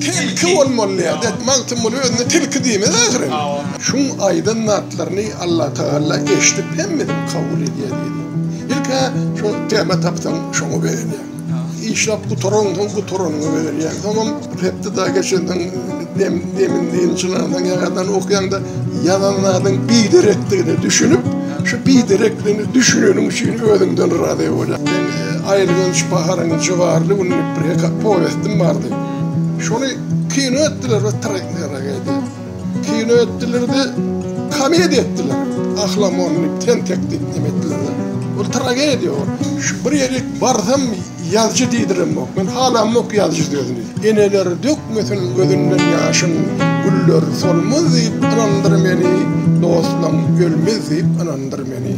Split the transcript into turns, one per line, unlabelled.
Tilki olmalı ya. Mantım oluyor. Tilki değil mi de? Şun aydınlatlarını Allah Teala eşitip hemmedim kabul ediyor. İlk şu tema taptan şunu verin ya. İşlap bu torununu verir yani. Tamam hepte daha geçenden demin deyin çınardan yakadan okuyan da yalanlardan bir direktiğini düşünüp şu bir direktiğini düşünüyorum için ödümden radyo olacak. Ayrılan şu baharın civarlı bunun bir povestim vardı. Şunu kino ettiler ve traklere geldi. Kino ettiler de komedi ettiler. Ahlam onu tenteklik ettiler. O tragedi o. Şu bir yere varsam yazıcı değilim bak. Ben hala mok yazıcı diyordum. Eneler dökmesin gözünden yaşın. Güller solmaz deyip anandır beni. Dostlam ölmez deyip anandır beni.